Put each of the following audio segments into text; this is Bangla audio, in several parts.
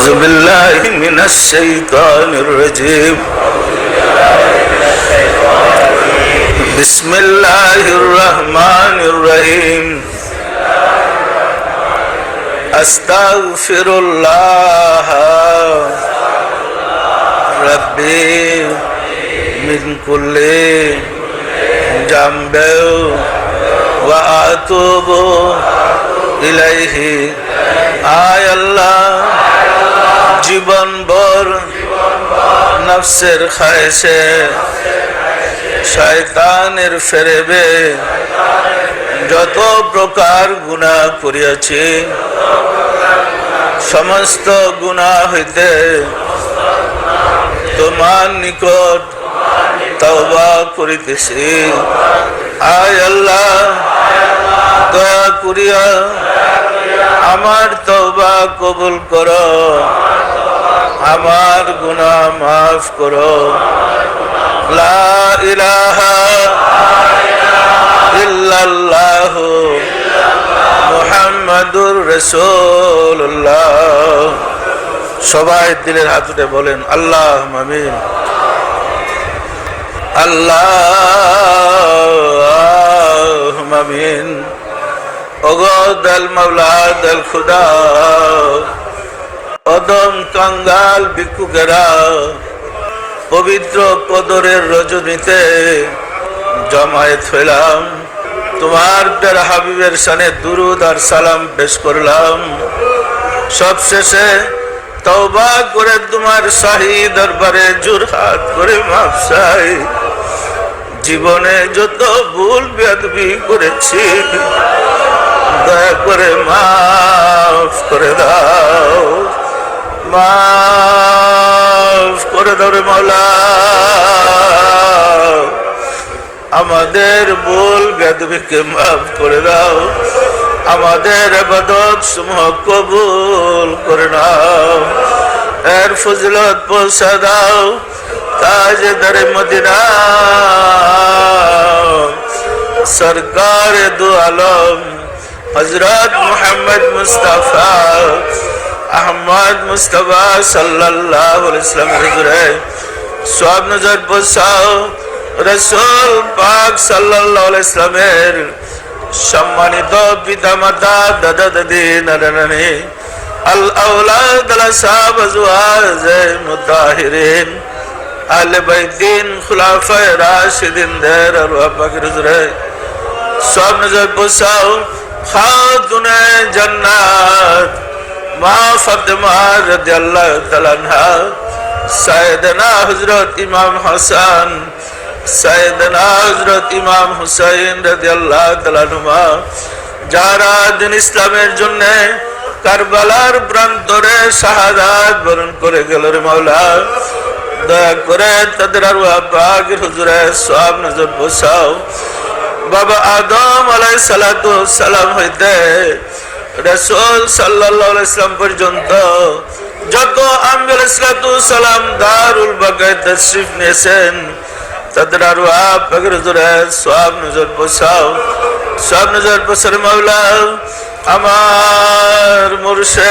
أعوذ بالله من الشيطان الرجيم بسم الله الرحمن الرحيم أستغفر الله ربي من كل ذنب وأتوب إليه আয় আল্লাহ জীবন ভর নফসের খায়েশে শয়তানের ফেরেবে যত প্রকার গুনাহ করিয়াছি সমস্ত গুনাহ হইতে তোমার নিকট তওবা করিতেছি আয় আল্লাহ দয়া করিয়া আমার তওবা কবুল করো আমার গুনাহ মাফ করো লা ইলাহা ইল্লাল্লাহ মুহাম্মাদুর রাসূলুল্লাহ সবাই দিলের হাত উঠে বলেন আল্লাহুম্মা আমিন আল্লাহুম্মা আমিন ওগো দয়াল মাওলা দয়াল খুদা অদম কাঙ্গাল ভিক্ষুকেরা পবিত্র কদরের রজনীতে জমায়েত হইলাম তোমার প্যারা হাবিবের শানে দুরুদ আর সালাম পেশ করলাম সবশেষে তওবা করে তোমার শাহী দরবারে জুরহাত করে মাফ চাই জীবনে যত ভুল বেয়াদবি করেছি দয়া করে মাফ করে দাও মাফ করে দাও রে মাওলা আমাদের ভুল বেয়াদবিকে মাফ করে দাও আমাদের ইবাদত সমূহ কবুল করে নাও এর ফজিলত পৌঁছা দাও তাজদার মদিনা সরকার দু আলম হযরত মুহাম্মদ মুস্তাফা আহমদ মুস্তাফা সাল্লাল্লাহু আলাইহি ওয়াসাল্লাম হুজুরে সব নজর বসাও রাসূল পাক সাল্লাল্লাহু আলাইহি ওয়াসাল্লামের সম্মানিত পিতামাতা দাদা দাদি নানা নানি আল আওলাদ আল আসহাব আজওয়াজ মুতাহিরিন আহলে বাইতিন খুলাফায়ে রাশিদিন দের আরওয়াহ পাকের হুজুরে সব নজর বসাও খাতুনে জান্নাত মা ফাতেমা রাদিয়াল্লাহু তাআলা আনহা সাইয়েদনা হযরত ইমাম হাসান সাইয়েদনা হযরত ইমাম হুসাইন রাদিয়াল্লাহু তাআলা আনহুমা যারা দিন ইসলামের জন্য কারবালার প্রান্তরে শাহাদাত বরণ করে গেল রে মাওলা দয়া করে তাদের আরওয়াহ পাকের হুজুরে সব নজর বসাও বাবা আদম আলাইহিস সালাতু সালাম হইতে রাসূল সাল্লাল্লাহু আলাইহি ওয়াসাল্লাম পর্যন্ত যত আম্বিয়া আলাইহিস সালাতু সালাম দারুল বাকায় তাশরীফ নিয়েছেন তাদের আরওয়াহ পাকের হুজুরে সব নজর বসাও সব নজর বসার মাওলা আমার মুর্শিদ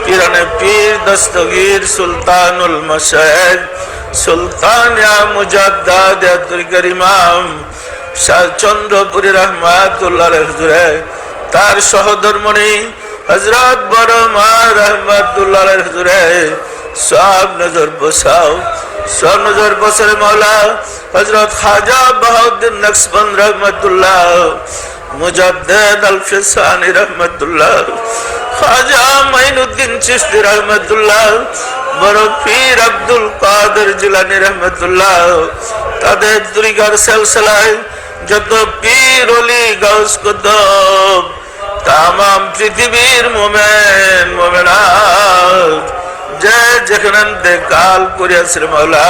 পিরানে পীর দস্তগীর সুলতানুল মাশায়েখ সুলতান ইয়া মুজাদ্দাদ ইয়া তরিকার ইমাম শাহ চন্দ্রপুরী রহমাতুল্লাহ আলাইহি হুজুরে তার সহধর্মণী হযরত বড় মা রহমাতুল্লাহ আলাইহি হুজুরে সব নজর বসাও সব নজর বসার মাওলা হযরত খাজা বাহাউদ্দিন নকশবন্দ রহমাতুল্লাহ মুজাদ্দিদ আল ফিসানি রহমাতুল্লাহ খাজা মাইনুদ্দিন চিশতি রহমাতুল্লাহ বড় পীর আব্দুল কাদের জিলানী রহমাতুল্লাহ তাদের তরিকার সিলসিলায় যত পীর ওলি গাউস কুতুব তামাম পৃথিবীর মুমিন মুমিনাত যে যেখানে ইন্তেকাল করিয়াছেন মাওলা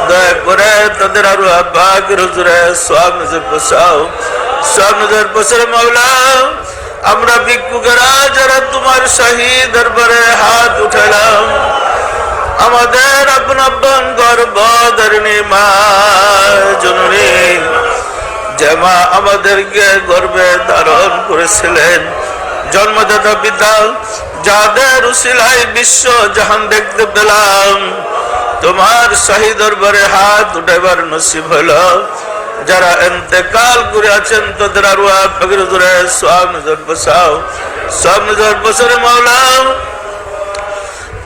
দয়া করে তাদের আরওয়াহ পাকের হুজুরে সব নজর বসাও সব নজর বসার মাওলা আমরা ভিক্ষুকেরা যারা তোমার শাহী দরবারে হাত উঠালাম আমাদের আপন আপন গর্ভধারিণী মা জননী যে মা আমাদেরকে গর্ভে ধারণ করেছিলেন, জন্মদাতা পিতা যাদের উসিলাই বিশ্ব জাহান দেখতে পেলাম, তোমার শাহী দরবারে হাত উঠাইবার নসিব হলো। যারা ইন্তেকাল করে আছেন তাদের আরওয়াহ পাকের হুজুরে সওয়াব নজর বসাও, সওয়াব নজর বসারে মাওলা।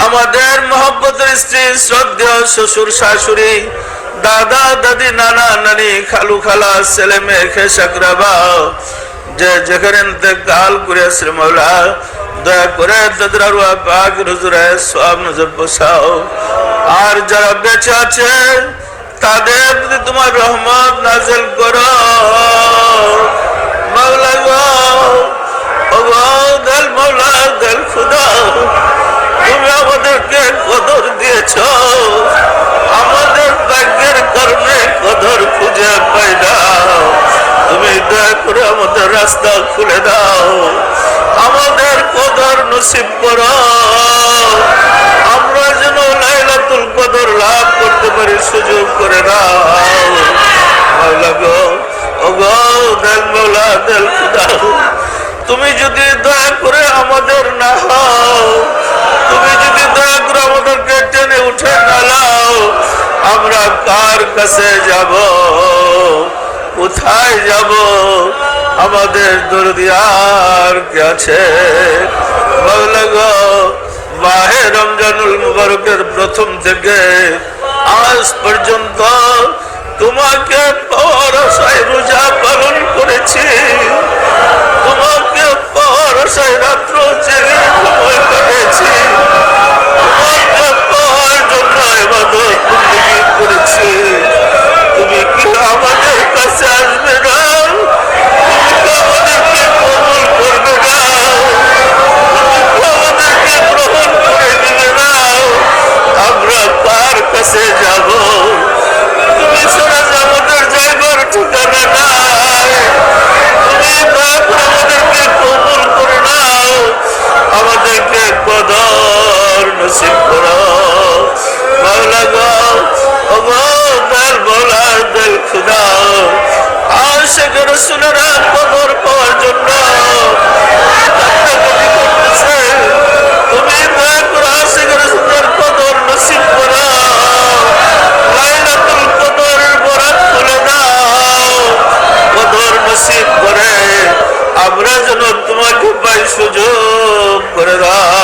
আমাদের মহব্বতের স্ত্রী, শ্রদ্ধেয় শ্বশুর শাশুড়ি, দাদা দাদি, নানা নানি, খালু খালা, ছেলে মেয়ে, খেসাকরাবা যে যেখানে ইন্তেকাল করেছে মাওলা, দয়া করে তাদের আরওয়াহ পাকের হুজুরে সওয়াব নজর বসাও। আর যারা বেঁচে আছে তাদের প্রতি তোমার রহমত নাযিল করো মাওলা গো। ও গো দেল মাওলা, দেল খুদা, তুমি আমাদেরকে কদর দিয়েছো, আমাদের ভাগ্যের কারণে কদর খুঁজে পাই না। তুমি দয়া করে আমাদের রাস্তা খুলে দাও, আমাদের কদর নসিব করো, আমরা যেন লাইলাতুল কদর লাভ করতে পারি সুযোগ করে দাও মাওলা গো। ও গো দেল মাওলা, দেল খুদা, তুমি যদি দয়া করে আমাদের না হও, তুমি যদি দয়া করে আমাদেরকে টেনে উঠে না লাও, আমরা কার কাছে যাব, কোথায় যাব? আমাদের দরদি আর কে আছে মাওলা গো। মাহে রমজানুল মুবারকের প্রথম থেকে আজ পর্যন্ত তোমাকে পাওয়ার আশায় রোজা পালন করেছি, তোমাকে পাওয়ার আশায় রাত্র জেগে সময় কাটিয়েছি, তোমাকে পাওয়ার জন্য ইবাদত বন্দেগী করেছি। তুমি কি আমাদের কাছে আসবে না? তুমি কি আমাদেরকে কবুল করবে না? তুমি কি আমাদেরকে গ্রহণ করে নেবে না? আমরা কার কাছে যাব? তুমি ছাড়া যে আমাদের যাইবার ঠিকানা নাই। তুমি দয়া করে আমাদেরকে কবুল করে নাও, আমাদেরকে কদর নসিব করো মাওলা গো। ও গো দেল মাওলা, দেল খুদা, আশিক রাসূলেরা কদর পাওয়ার জন্য কান্নাকাটি করতেছে, তুমি দয়া করে আশিক রাসূলের কদর নসিব করো, লাইলাতুল কদরের বরাত খুলে দাও, কদর নসিব করে আমরা যেন তোমাকে পাই সুযোগ করে দাও।